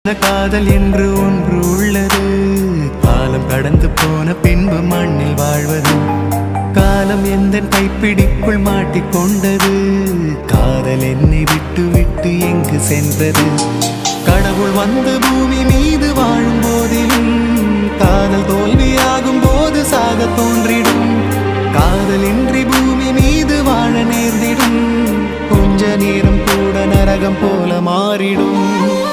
காதல் என்று ஒன்று உள்ளது. காலம் கடந்து போன பின்பு மண்ணில் வாழ்வது. காலம் எந்த கைப்பிடிக்குள் மாட்டிக்கொண்டது. காதல் என்னை விட்டு விட்டு எங்கு சென்றது. கடவுள் வந்து பூமி மீது வாழும் போதிலும் காதல் தோல்வியாகும் போது சாக தோன்றிடும். காதலின்றி பூமி மீது வாழ நேர்ந்திடும். கொஞ்ச நேரம் கூட நரகம் போல மாறிடும்.